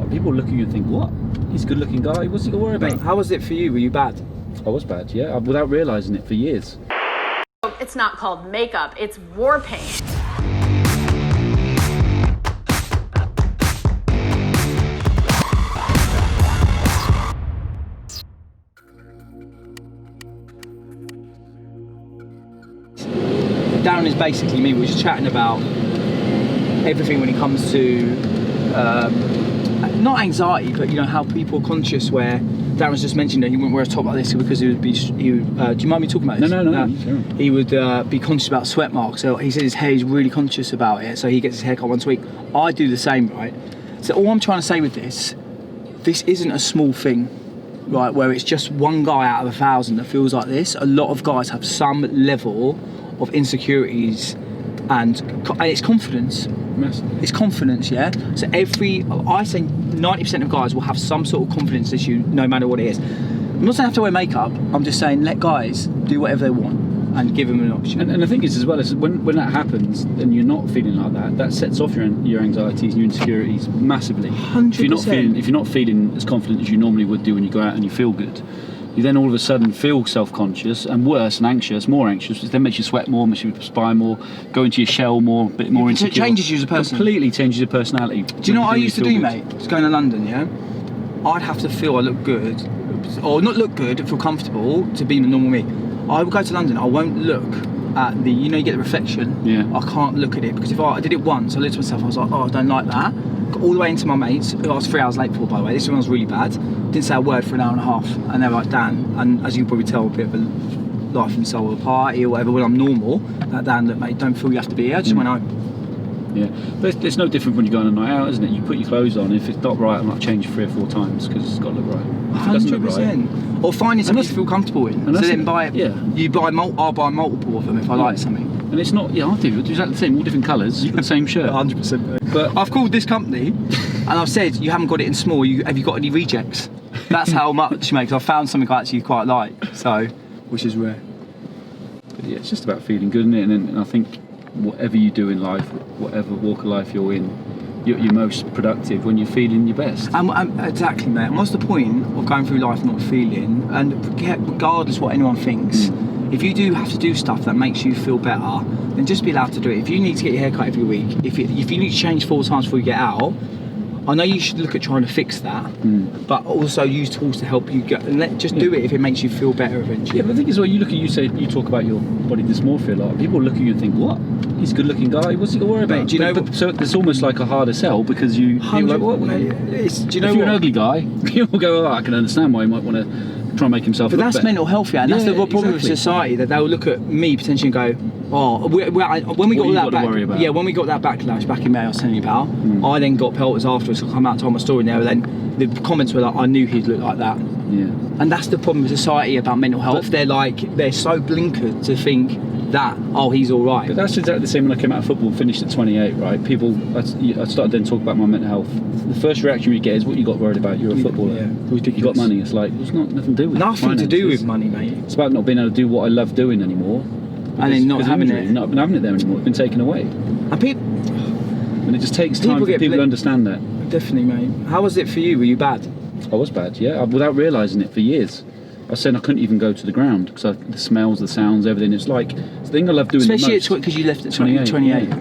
like, people look at you and think, what? He's a good-looking guy. What's he got to worry about? How was it for you? Were you bad? I was bad, yeah, without realising it for years. It's not called makeup, it's war paint. Darren is basically me. We were just chatting about everything when it comes to not anxiety, but you know how people are conscious. Where Darren's just mentioned that he wouldn't wear a top like this because he would be. Do you mind me talking about this? No. Sure. He would be conscious about sweat marks. So he said his hair is really conscious about it. So he gets his hair cut once a week. I do the same, right? So all I'm trying to say with this isn't a small thing, right? Where it's just one guy out of 1,000 that feels like this. A lot of guys have some level of insecurities, and it's confidence. Massive. It's confidence, yeah. So I say 90% of guys will have some sort of confidence issue, no matter what it is. I'm not saying I have to wear makeup. I'm just saying let guys do whatever they want and give them an option. And the thing is, as well, is when that happens and you're not feeling like that sets off your anxieties and your insecurities massively. 100%. If you're not feeling as confident as you normally would do when you go out and you feel good, you then all of a sudden feel self-conscious and worse and anxious, more anxious, which then makes you sweat more, makes you perspire more, go into your shell more, a bit more insecure. It changes you as a person. Completely changes your personality. Do you know what I used to do, mate? Just going to London, yeah? I'd have to feel I look good, or not look good, feel comfortable to be the normal me. I would go to London, I won't look at the, you know, you get the reflection. Yeah. I can't look at it, because if I did it once, I looked at myself, I was like, oh, I don't like that. Got all the way into my mates, who I was 3 hours late for, by the way. This one was really bad. Didn't say a word for an hour and a half, and they were like, Dan, and as you can probably tell, a bit of a life and soul of a party or whatever, when I'm normal, that Dan, look, mate, don't feel you have to be here, I just went home. Yeah, but it's no different when you go on a night out, isn't it? You put your clothes on, if it's not right, I might change 3 or 4 times, because it's got to look right. If it doesn't look right, or finding something you feel comfortable in. So then buy it. Yeah. I'll buy multiple of them if I like something. And it's not, I do exactly the same, all different colours, the same shirt. 100%. But I've called this company and I've said, you haven't got it in small, have you got any rejects? That's how much, mate, because I found something I actually quite like, so, which is rare. But yeah, it's just about feeling good, isn't it? And I think whatever you do in life, whatever walk of life you're in, you're most productive when you're feeling your best. Exactly, mate. And what's the point of going through life not feeling, and regardless what anyone thinks, if you do have to do stuff that makes you feel better, then just be allowed to do it. If you need to get your hair cut every week, if you need to change 4 times before you get out, I know you should look at trying to fix that, but also use tools to help you get, and just do it if it makes you feel better eventually. Yeah, but the thing is, well, you talk about your body dysmorphia a lot. People look at you and think, what? He's a good-looking guy. What's he got to worry about? Do you know? So it's almost like a harder sell, because you. 100%. Like, do you know if you're an ugly guy, people go, oh, I can understand why he might want to try and make himself. But look that's better. mental health, yeah, and that's the problem with society, that they'll look at me potentially and go, oh, when we got that backlash back in May, I was telling you about, I then got pelters afterwards. I come out and told my story there, and then the comments were like, I knew he'd look like that. Yeah. And that's the problem with society about mental health. They're so blinkered to think that, oh, he's all right. But that's exactly the same when I came out of football, finished at 28, right? I started then talking about my mental health. The first reaction you get is, what you got worried about? You're a footballer. Yeah, you got money. It's like, it's nothing to do with nothing finances. To do with money, mate. It's about not being able to do what I love doing anymore. And then not having it. Not having it there anymore. It's been taken away. And it just takes time for people to understand that. Definitely, mate. How was it for you? Were you bad? I was bad, yeah. Without realising it for years. I was saying I couldn't even go to the ground because the smells, the sounds, everything. It's like, it's the thing I love doing Especially the most. Because you left at 28. Yeah.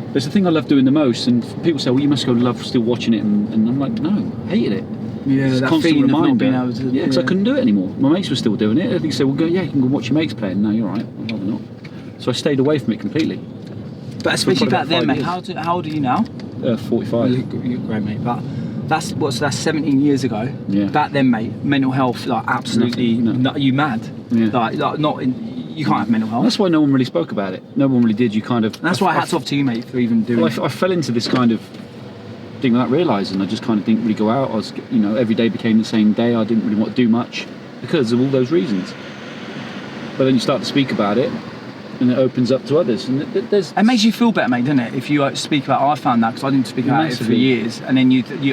But it's the thing I love doing the most, and people say, well, you must go love still watching it, and I'm like, no, I hated it. Yeah, it's that constant feeling of not being reminder. able to... Yeah, because I couldn't do it anymore. My mates were still doing it. They say, well, you can go watch your mates playing. No, you're right, I'd rather not. So I stayed away from it completely. But especially back then, mate, how old are you now? 45. You're great, mate, but that's 17 years ago. Yeah. Back then, mate, mental health, like, absolutely, you mad. Yeah. Like not in... You can't have mental health. That's why no one really spoke about it. No one really did. You kind of. That's why hats off to you, mate, for even doing it. I fell into this kind of thing without realising. I just kind of didn't really go out. I was, every day became the same day. I didn't really want to do much because of all those reasons. But then you start to speak about it, and it opens up to others. And it makes you feel better, mate, doesn't it? If you speak about it. I found that because I didn't speak about it for years, and then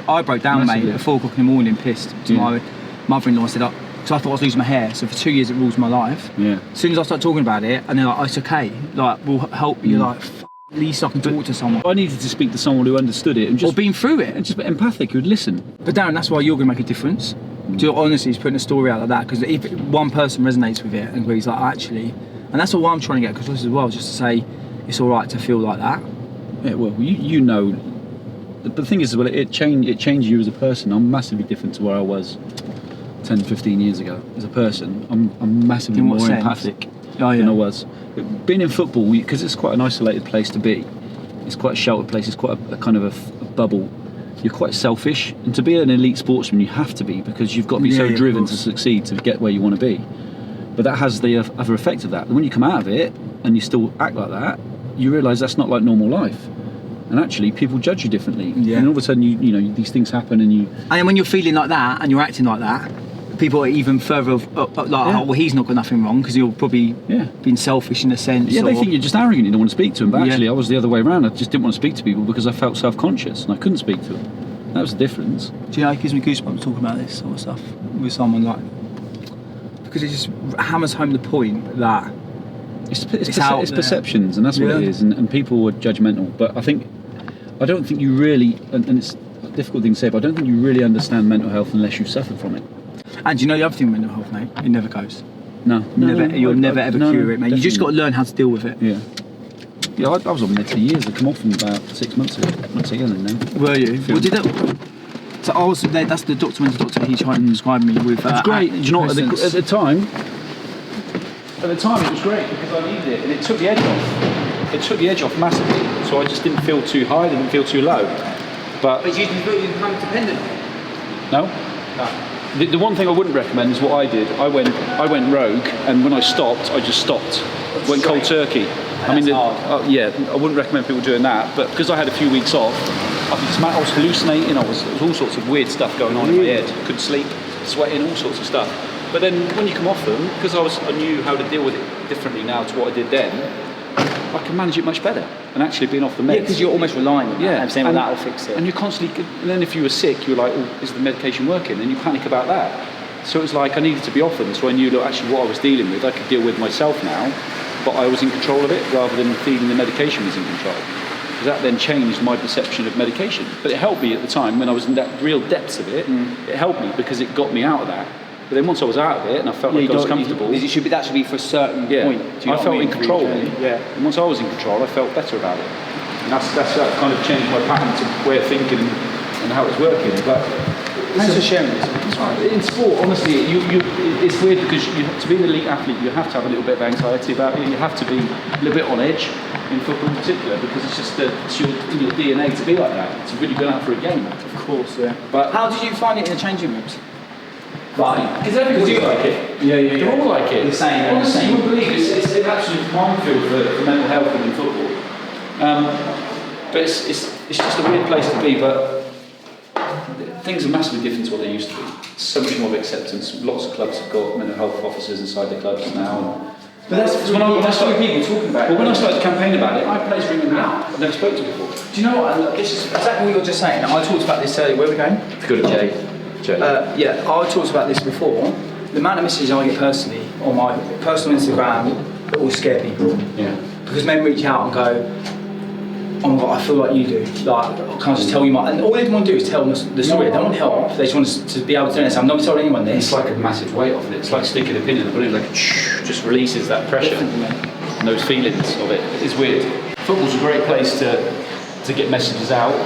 I broke down, mate, at 4 o'clock in the morning, pissed to my mother-in-law. I said, because I thought I was losing my hair, so for 2 years it rules my life. Yeah. As soon as I start talking about it, and they're like, oh, it's okay, like, we'll help you, like, At least I can talk to someone. I needed to speak to someone who understood it and Or been through it. and just empathic, who'd listen. But Darren, that's why you're going to make a difference. Honestly, he's putting a story out like that, because if one person resonates with it and agrees, like, actually, and that's all I'm trying to get across as well, just to say it's all right to feel like that. Yeah, well, you know, the thing is, well, it changed you as a person. I'm massively different to where I was 10, 15 years ago as a person. I'm massively In what more sense? empathic Oh, yeah. than I was. Being in football, because it's quite an isolated place to be. It's quite a sheltered place. It's quite a kind of a bubble. You're quite selfish, and to be an elite sportsman, you have to be, because you've got to be so driven to succeed to get where you want to be. But that has the other effect of that. When you come out of it and you still act like that, you realise that's not like normal life. And actually, people judge you differently. Yeah. And all of a sudden, you know, these things happen, and you. And then when you're feeling like that and you're acting like that, people are even further like, oh, well, he's not got nothing wrong, because you're probably being selfish in a sense. Yeah, they think you're just arrogant. You don't want to speak to them. But actually, I was the other way around. I just didn't want to speak to people because I felt self-conscious and I couldn't speak to them. That was the difference. Do you know, it gives me goosebumps talking about this sort of stuff with someone, like, because it just hammers home the point that It's out there. perceptions, and that's what it is. And people were judgmental. But I don't think you really, and it's a difficult thing to say, but I don't think you really understand mental health unless you've suffered from it. And you know the other thing with mental health, mate, it never gows. No, You'll never ever cure it, mate. You just got to definitely. learn how to deal with it. Yeah. Yeah, I was on meds for years. I come off them about 6 months ago. Not so young now. Were you? Well, did it? So I was there. That's the doctor he tried to describe me with. It's great. Do you know what? At the time, it was great because I needed it, and it took the edge off. It took the edge off massively, so I just didn't feel too high, didn't feel too low. But you become dependent on it. no. The one thing I wouldn't recommend is what I did. I went rogue, and when I stopped, I just stopped. Went cold turkey. I mean, I wouldn't recommend people doing that. But because I had a few weeks off, I was hallucinating. There was all sorts of weird stuff going on in my head. Couldn't sleep, sweating, all sorts of stuff. But then when you come off them, because I knew how to deal with it differently now to what I did then, I can manage it much better. And actually being off the meds. Yeah, because you're almost relying on that. Yeah, I'm saying, well, that'll fix it. And you're constantly. And then if you were sick, you were like, "Oh, is the medication working?" And you panic about that. So it was like I needed to be off them, so I knew that actually what I was dealing with, I could deal with myself now, but I was in control of it rather than feeling the medication was in control. Because that then changed my perception of medication. But it helped me at the time when I was in that real depths of it. It helped me because it got me out of that. But then once I was out of it and I felt like I was comfortable. That should be for a certain point. I felt in control. And once I was in control, I felt better about it. And that kind of changed my pattern to way of thinking and how it was working. But thanks for sharing this. in sport, honestly, it's weird because to be an elite athlete, you have to have a little bit of anxiety about it. You have to be a little bit on edge in football in particular because it's just it's in your DNA to be like that. It's really going out for a game. Of course, yeah. But how did you find it in the changing rooms? Fine. Because everybody's like it. Yeah. They're all like it. The same. Honestly, you wouldn't believe it's an absolute minefield for mental health within football. But it's just a weird place to be. But things are massively different to what they used to be. So much more of acceptance. Lots of clubs have got mental health officers inside their clubs now. But that's when I started people talking about it. Well, when I started to campaign about it, I had players ringing me out. I've never spoken to before. Do you know what? This is exactly what you're just saying. I talked about this earlier. Where are we going? Good at Jay. Yeah, I talked about this before. The amount of messages I get personally on my personal Instagram that will scare people. Yeah. Because men reach out and go, "Oh my God, I feel like you do. Like, can I just tell you my..." And all they want to do is tell them the story. They don't want help. They just want us to be able to do this. I'm not telling anyone this. It's like a massive weight off it. It's like sticking a pin in the balloon, like just releases that pressure and those feelings of it. It's weird. Football's a great place to get messages out,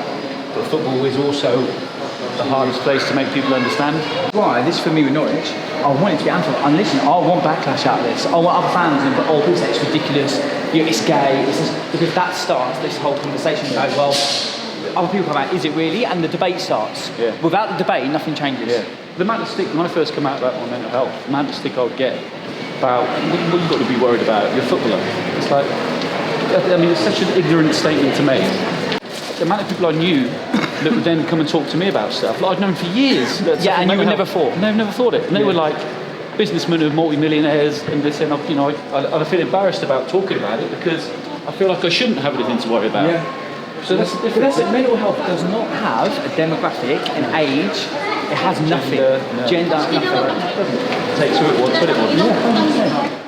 but football is also the hardest place to make people understand. Right, this is for me with Norwich. I want it to be amplified. And listen, I want backlash out of this. I want other fans and people say it's ridiculous, it's gay, it's just, because that starts this whole conversation. You go, well, other people come out, is it really? And the debate starts. Yeah. Without the debate, nothing changes. Yeah. The amount of stick, when I first come out about my mental health, the amount of stick I would get about what you've got to be worried about, you're a footballer. It's like, I mean, it's such an ignorant statement to make. The amount of people I knew that would then come and talk to me about stuff, like I'd known for years. Yeah, and you would never thought. No, never thought it. And they were like businessmen who were multi-millionaires, and they said, I feel embarrassed about talking about it because I feel like I shouldn't have anything to worry about. Yeah. So that's the difference. Mental health does not have a demographic, an age. It has nothing. Gender, no. Gender, nothing. Takes who it wants, what it wants. Yeah, 100%.